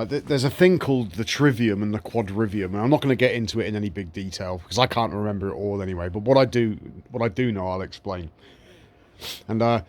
There's a thing called the trivium and the quadrivium, and I'm not going to get into it in any big detail because I can't remember it all anyway. But what I do know, I'll explain. And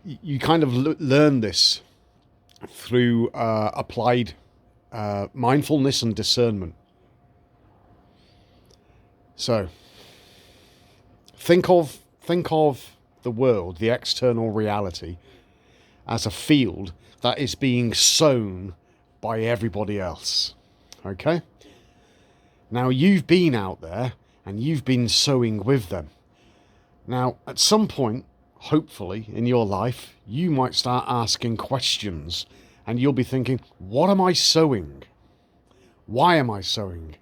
you kind of learn this through applied mindfulness and discernment. So think of the world, the external reality, as a field that is being sown by everybody else. Okay? Now you've been out there and you've been sowing with them. Now at some point, hopefully in your life, you might start asking questions and you'll be thinking, what am I sowing? Why am I sowing?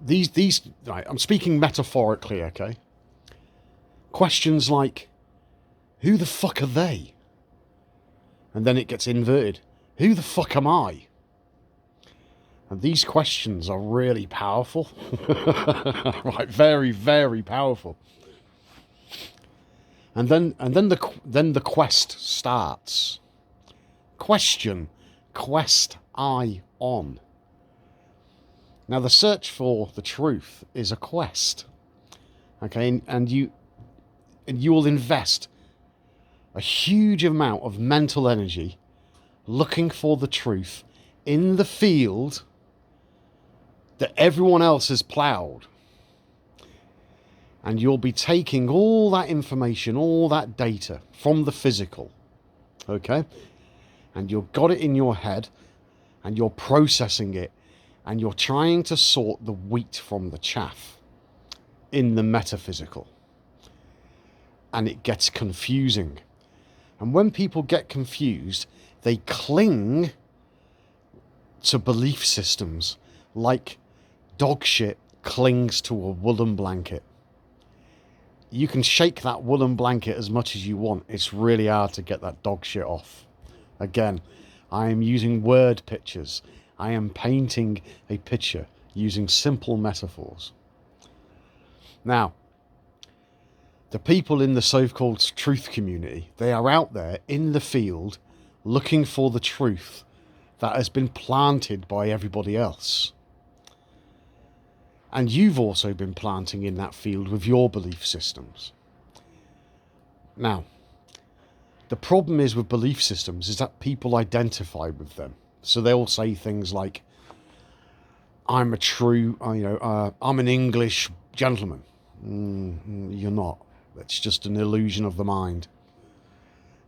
These right, I'm speaking metaphorically, okay? Questions like, who the fuck are they? And then it gets inverted. Who the fuck am I? And these questions are really powerful. Right, very, very powerful. And then the quest starts. Question, quest I on. Now the search for the truth is a quest. Okay, and you will invest a huge amount of mental energy looking for the truth in the field that everyone else has ploughed. And you'll be taking all that information, all that data from the physical, okay? And you've got it in your head and you're processing it and you're trying to sort the wheat from the chaff in the metaphysical. And it gets confusing. And when people get confused, they cling to belief systems like dog shit clings to a woolen blanket. You can shake that woolen blanket as much as you want. It's really hard to get that dog shit off. Again, I am using word pictures. I am painting a picture using simple metaphors. Now, the people in the so-called truth community, they are out there in the field looking for the truth that has been planted by everybody else. And you've also been planting in that field with your belief systems. Now, the problem is with belief systems is that people identify with them. So they'll say things like, I'm an English gentleman. You're not. It's just an illusion of the mind.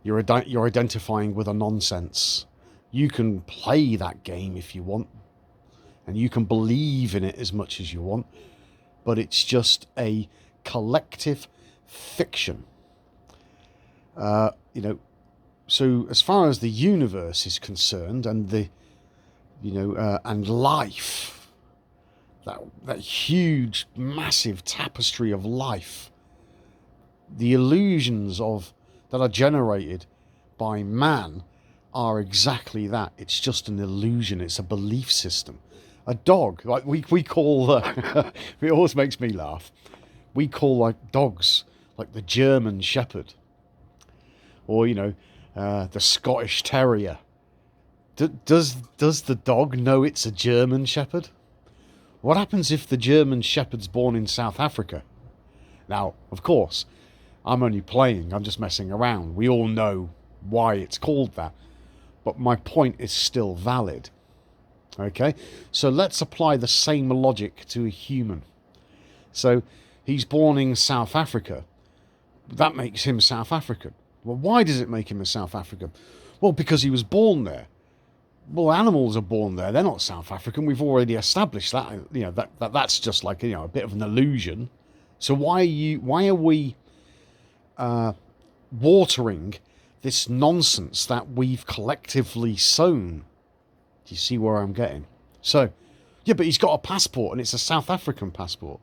You're identifying with a nonsense. You can play that game if you want, and you can believe in it as much as you want, but it's just a collective fiction. So as far as the universe is concerned, and and life, that huge, massive tapestry of life, the illusions that are generated by man are exactly that. It's just an illusion. It's a belief system. A dog, like we call, it always makes me laugh. We call like dogs, like the German Shepherd, or the Scottish Terrier. Does the dog know it's a German Shepherd? What happens if the German Shepherd's born in South Africa? Now, of course, I'm only playing. I'm just messing around. We all know why it's called that. But my point is still valid. Okay? So let's apply the same logic to a human. So he's born in South Africa. That makes him South African. Well, why does it make him a South African? Well, because he was born there. Well, animals are born there. They're not South African. We've already established that. That's just like a bit of an illusion. So why are we watering this nonsense that we've collectively sown? Do you see where I'm getting? So, yeah, but he's got a passport and it's a South African passport.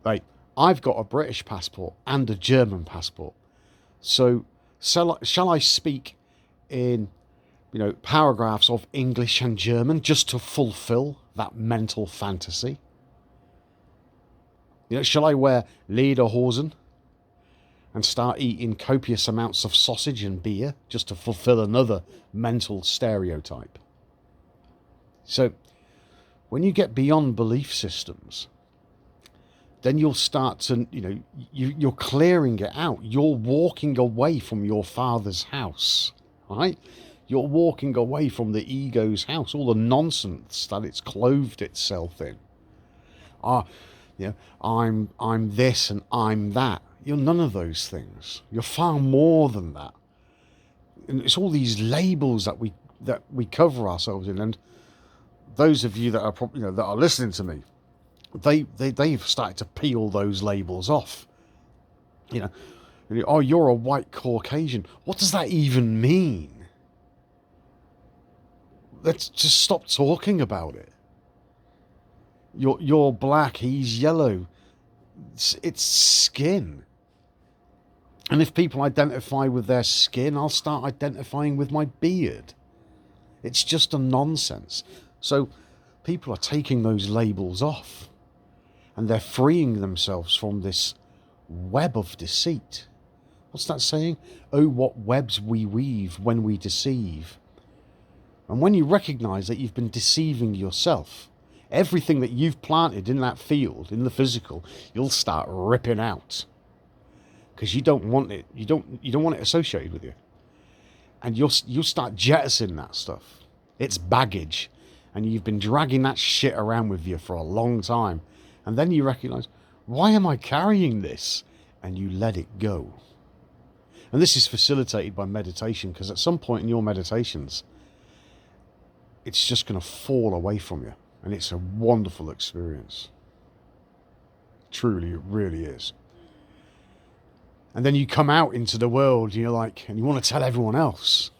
Right, I've got a British passport and a German passport. So, shall I speak in, paragraphs of English and German just to fulfill that mental fantasy? Shall I wear lederhosen and start eating copious amounts of sausage and beer just to fulfill another mental stereotype. So when you get beyond belief systems, then you'll start to, you're clearing it out. You're walking away from your father's house, right? You're walking away from the ego's house, all the nonsense that it's clothed itself in. I'm this and I'm that. You're none of those things. You're far more than that. And it's all these labels that we cover ourselves in. And those of you that are that are listening to me, they've started to peel those labels off. Oh, you're a white Caucasian. What does that even mean? Let's just stop talking about it. You're black, he's yellow. It's skin. And if people identify with their skin, I'll start identifying with my beard. It's just a nonsense. So people are taking those labels off, and they're freeing themselves from this web of deceit. What's that saying? Oh, what webs we weave when we deceive. And when you recognize that you've been deceiving yourself, everything that you've planted in that field, in the physical, you'll start ripping out, because you don't want it. You don't want it associated with you, and you'll start jettisoning that stuff. It's baggage, and you've been dragging that shit around with you for a long time, and then you recognize, why am I carrying this? And you let it go. And this is facilitated by meditation, because at some point in your meditations, it's just going to fall away from you. And it's a wonderful experience. Truly, it really is. And then you come out into the world, and you want to tell everyone else.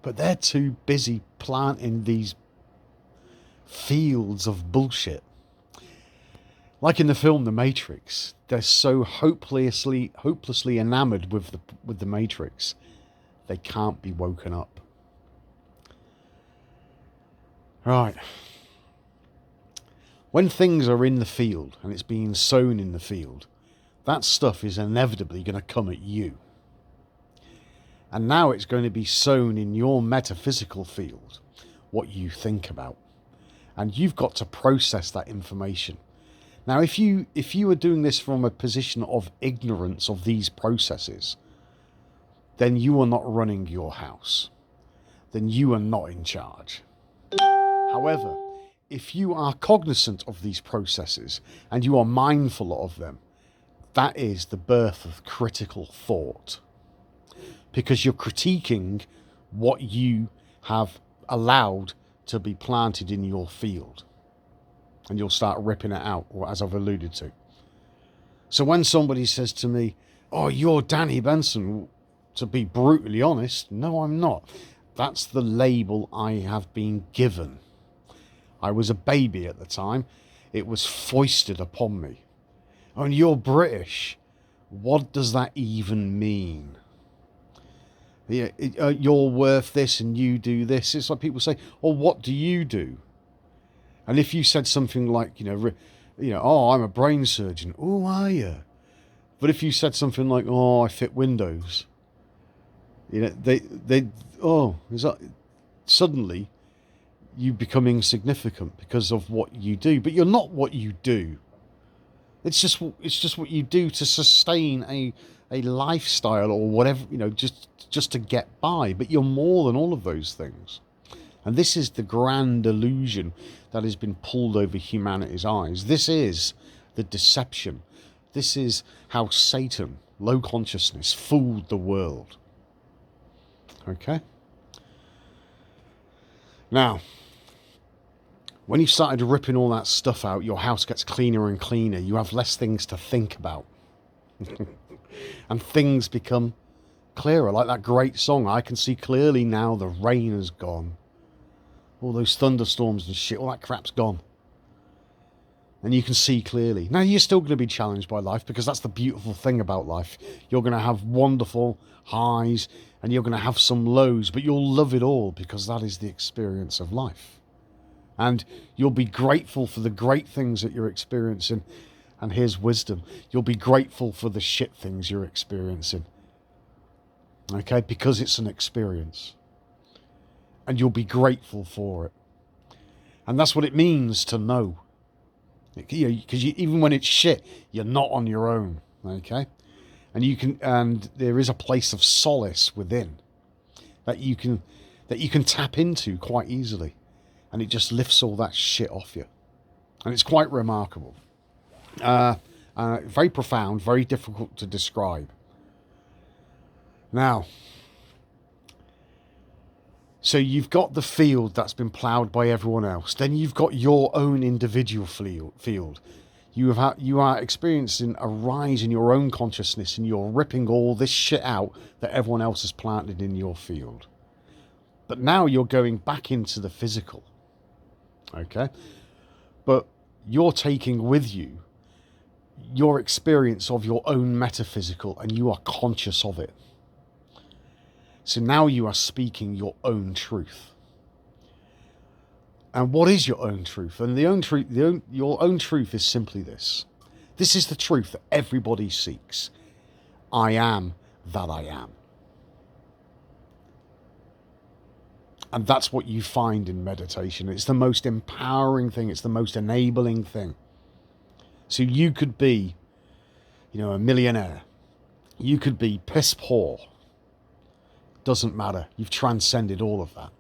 But they're too busy planting these fields of bullshit. Like in the film The Matrix, they're so hopelessly enamored with the Matrix, they can't be woken up. Right. When things are in the field and it's being sown in the field, that stuff is inevitably going to come at you. And now it's going to be sown in your metaphysical field, what you think about. And you've got to process that information. Now, if you are doing this from a position of ignorance of these processes, then you are not running your house. Then you are not in charge. However, if you are cognizant of these processes and you are mindful of them, that is the birth of critical thought. Because you're critiquing what you have allowed to be planted in your field. And you'll start ripping it out, or as I've alluded to. So when somebody says to me, oh, you're Danny Benson, to be brutally honest, no, I'm not. That's the label I have been given. I was a baby at the time. It was foisted upon me. Oh, and you're British. What does that even mean? Yeah, you're worth this and you do this. It's like people say, oh, what do you do? And if you said something like, oh, I'm a brain surgeon. Oh, are you? But if you said something like, oh, I fit windows, suddenly you become insignificant because of what you do. But you're not what you do. It's just what you do to sustain a lifestyle or whatever, just to get by. But you're more than all of those things. And this is the grand illusion that has been pulled over humanity's eyes. This is the deception. This is how Satan, low consciousness, fooled the world. Okay? Now, when you started ripping all that stuff out, your house gets cleaner and cleaner. You have less things to think about. And things become clearer. Like that great song, I can see clearly now the rain has gone. All those thunderstorms and shit, all that crap's gone. And you can see clearly. Now, you're still going to be challenged by life, because that's the beautiful thing about life. You're going to have wonderful highs and you're going to have some lows, but you'll love it all, because that is the experience of life. And you'll be grateful for the great things that you're experiencing. And here's wisdom. You'll be grateful for the shit things you're experiencing. Okay? Because it's an experience. And you'll be grateful for it. And that's what it means to know. Because even when it's shit, you're not on your own. Okay? And there is a place of solace within that you can tap into quite easily. And it just lifts all that shit off you. And it's quite remarkable. Very profound, very difficult to describe. Now, so you've got the field that's been ploughed by everyone else. Then you've got your own individual field. You are experiencing a rise in your own consciousness, and you're ripping all this shit out that everyone else has planted in your field. But now you're going back into the physical. Okay? But you're taking with you your experience of your own metaphysical, and you are conscious of it. So now you are speaking your own truth. And what is your own truth? And your own truth is simply this. This is the truth that everybody seeks. I am that I am. And that's what you find in meditation. It's the most empowering thing. It's the most enabling thing. So you could be, a millionaire. You could be piss poor. Doesn't matter. You've transcended all of that.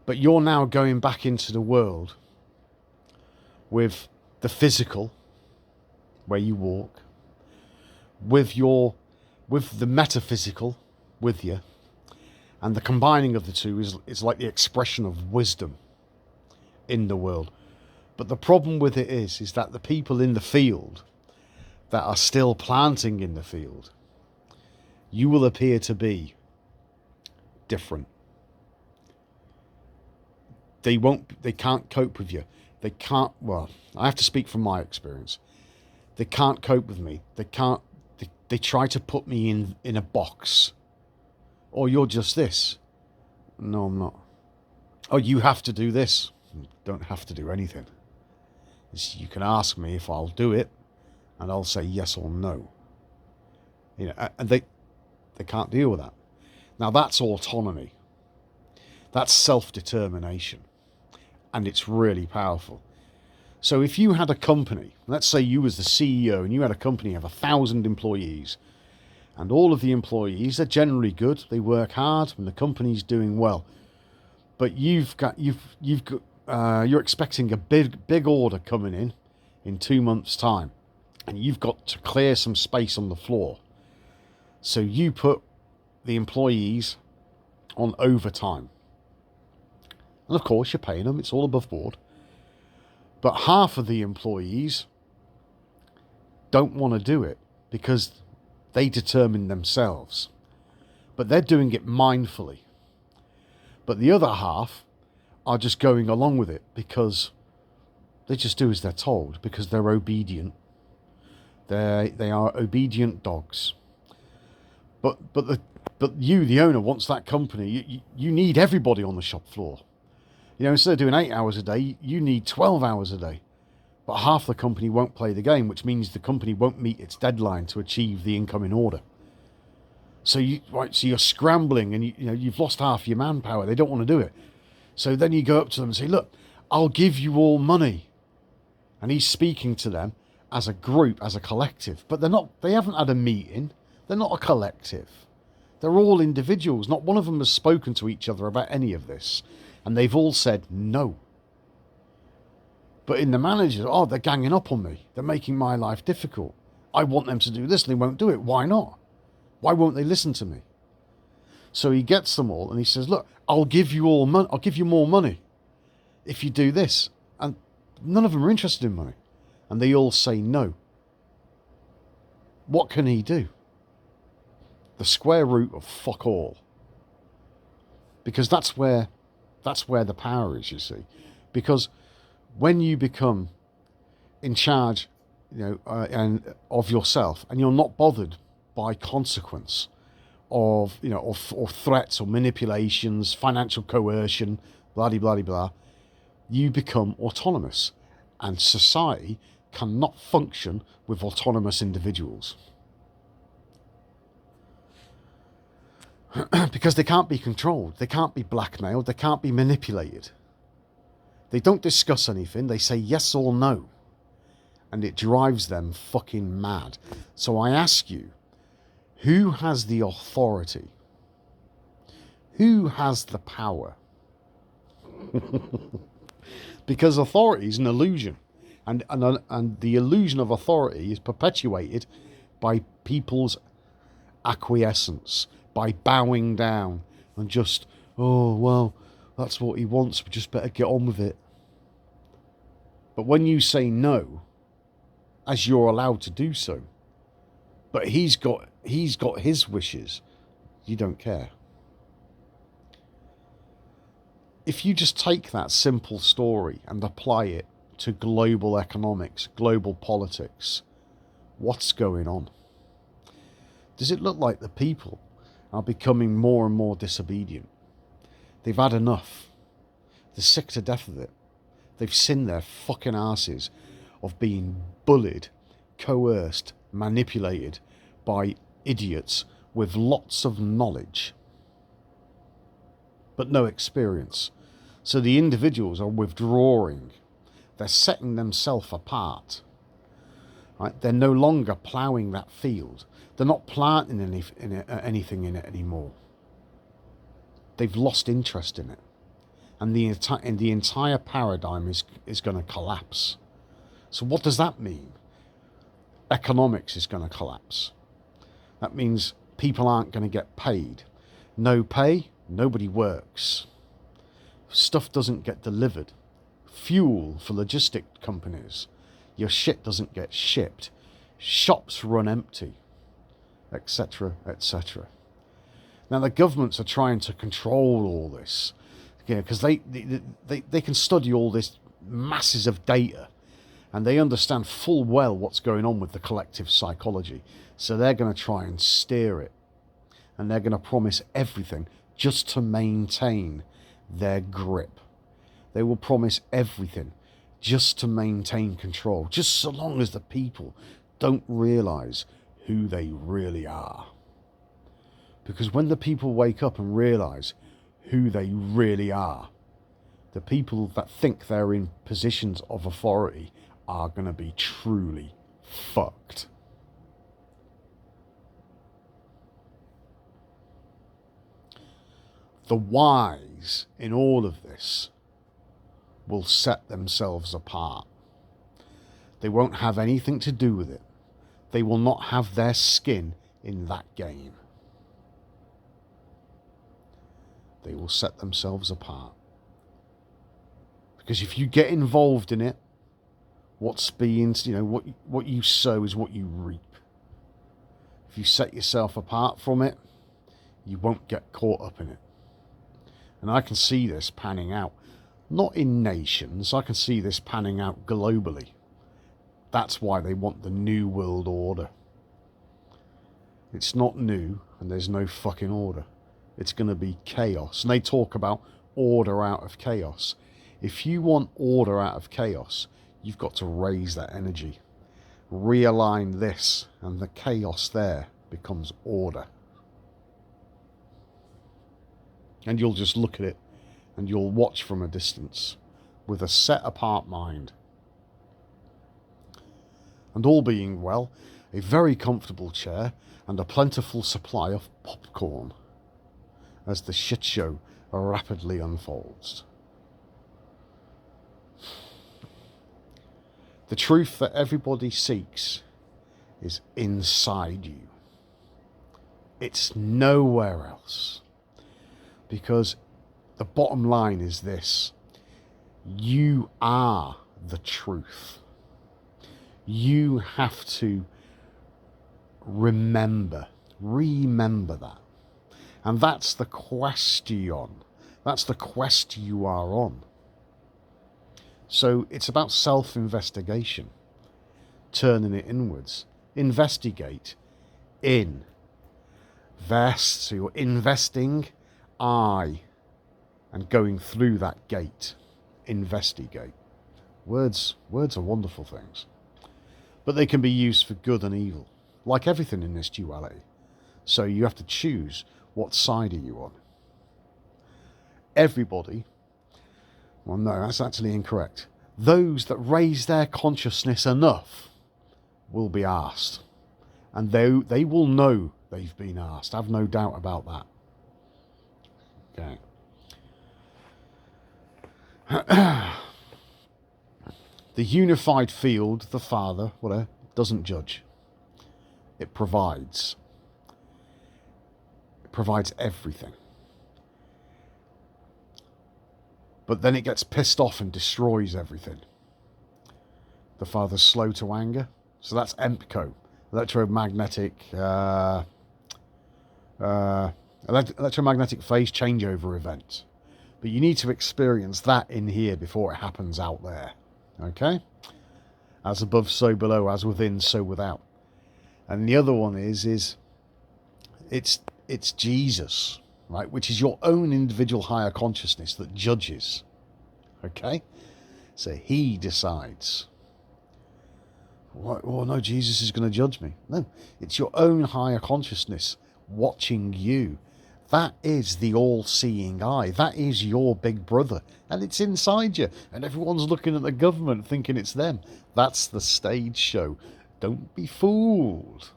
But you're now going back into the world with the physical, where you walk, with the metaphysical with you. And the combining of the two is like the expression of wisdom in the world. But the problem with it is that the people in the field that are still planting in the field, you will appear to be different. They can't cope with you. I have to speak from my experience. They can't cope with me. They try to put me in a box. Or you're just this. No, I'm not. Oh, you have to do this. Don't have to do anything. You can ask me if I'll do it, and I'll say yes or no. And they can't deal with that. Now that's autonomy. That's self-determination. And it's really powerful. So if you had a company, let's say you was the CEO and you had a company of 1,000 employees, and all of the employees are generally good, they work hard, and the company's doing well. But you're expecting a big order coming in 2 months' time, and you've got to clear some space on the floor. So you put the employees on overtime. And of course you're paying them, it's all above board. But half of the employees don't want to do it because they determine themselves. But they're doing it mindfully. But the other half are just going along with it because they just do as they're told, because they're obedient. They are obedient dogs. But you, the owner, wants that company. You need everybody on the shop floor. Instead of doing 8 hours a day, you need 12 hours a day. But half the company won't play the game, which means the company won't meet its deadline to achieve the incoming order. So you're scrambling, and you've lost half your manpower. They don't want to do it. So then you go up to them and say, "Look, I'll give you all money." And he's speaking to them as a group, as a collective. But they haven't had a meeting. They're not a collective. They're all individuals. Not one of them has spoken to each other about any of this. And they've all said no. But in the managers, they're ganging up on me. They're making my life difficult. I want them to do this and they won't do it. Why not? Why won't they listen to me? So he gets them all and he says, "Look, I'll give you all money. I'll give you more money if you do this." And none of them are interested in money. And they all say no. What can he do? The square root of fuck all. Because that's where the power is, you see. Because when you become in charge, and of yourself, and you're not bothered by consequence of, or threats or manipulations, financial coercion, blah, blah, blah, blah, you become autonomous. And society cannot function with autonomous individuals. Because they can't be controlled, they can't be blackmailed, they can't be manipulated. They don't discuss anything, they say yes or no. And it drives them fucking mad. So I ask you, who has the authority? Who has the power? Because authority is an illusion. And the illusion of authority is perpetuated by people's acquiescence, by bowing down and just, oh, well, that's what he wants, we just better get on with it. But when you say no, as you're allowed to do so, but he's got his wishes, you don't care. If you just take that simple story and apply it to global economics, global politics, what's going on? Does it look like the people are becoming more and more disobedient? They've had enough. They're sick to death of it. They've seen their fucking asses of being bullied, coerced, manipulated by idiots with lots of knowledge but no experience. So the individuals are withdrawing. They're setting themselves apart. Right? They're no longer ploughing that field. They're not planting anything in it anymore. They've lost interest in it. And the entire paradigm is going to collapse. So what does that mean? Economics is going to collapse. That means people aren't going to get paid. No pay, nobody works. Stuff doesn't get delivered. Fuel for logistic companies. Your shit doesn't get shipped. Shops run empty, etc., etc. Now the governments are trying to control all this, because they can study all this masses of data, and they understand full well what's going on with the collective psychology. So they're going to try and steer it, and they're going to promise everything just to maintain their grip. They will promise everything just to maintain control, just so long as the people don't realize who they really are. Because when the people wake up and realize who they really are, the people that think they're in positions of authority are going to be truly fucked. The wise in all of this will set themselves apart. They won't have anything to do with it. They will not have their skin in that game. They will set themselves apart. Because if you get involved in it, what you sow is what you reap. If you set yourself apart from it, you won't get caught up in it. And I can see this panning out. Not in nations, I can see this panning out globally. That's why they want the New World Order. It's not new, and there's no fucking order. It's going to be chaos. And they talk about order out of chaos. If you want order out of chaos, you've got to raise that energy. Realign this, and the chaos there becomes order. And you'll just look at it, and you'll watch from a distance with a set apart mind. And all being well, a very comfortable chair and a plentiful supply of popcorn as the shit show rapidly unfolds. The truth that everybody seeks is inside you. It's nowhere else. Because the bottom line is this: you are the truth. You have to remember that. And that's the question. That's the quest you are on. So it's about self-investigation, turning it inwards. Investigate. Invest. So you're investing, and going through that gate. Investigate. Words are wonderful things. But they can be used for good and evil, like everything in this duality. So you have to choose what side are you on. Everybody, well, no, that's actually incorrect. Those that raise their consciousness enough will be asked. And they will know they've been asked. I've no doubt about that. Okay. The unified field, the Father, whatever, doesn't judge. It provides. It provides everything. But then it gets pissed off and destroys everything. The Father's slow to anger. So that's EMPCO, electromagnetic electromagnetic phase changeover event. But you need to experience that in here before it happens out there. Okay? As above, so below, as within, so without. And the other one is it's Jesus, right? Which is your own individual higher consciousness that judges. Okay? So he decides. Oh no, Jesus is going to judge me. No, it's your own higher consciousness watching you. That is the all-seeing eye. That is your big brother. And it's inside you. And everyone's looking at the government thinking it's them. That's the stage show. Don't be fooled.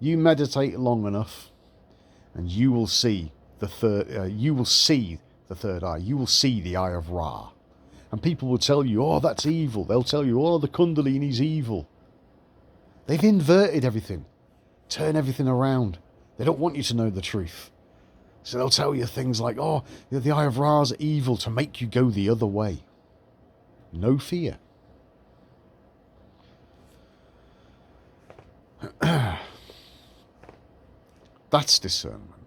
You meditate long enough and you will see the third eye. You will see the eye of Ra. And people will tell you, oh, that's evil. They'll tell you, oh, the Kundalini's evil. They've inverted everything. Turn everything around. They don't want you to know the truth. So they'll tell you things like, oh, the Eye of Ra's evil to make you go the other way. No fear. That's discernment.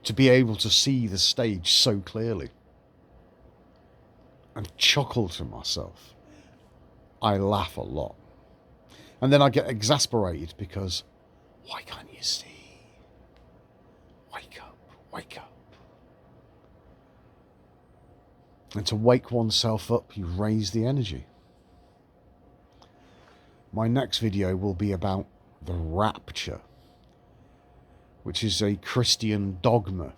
To be able to see the stage so clearly. And chuckle to myself. I laugh a lot. And then I get exasperated because, why can't you see? Wake up, wake up. And to wake oneself up, you raise the energy. My next video will be about the rapture, which is a Christian dogma.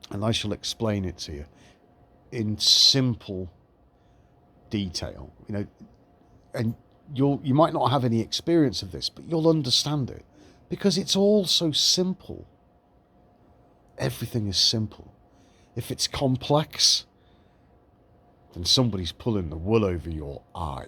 And I shall explain it to you in simple detail. You know, and you might not have any experience of this, but you'll understand it because it's all so simple. Everything is simple. If it's complex, then somebody's pulling the wool over your eye.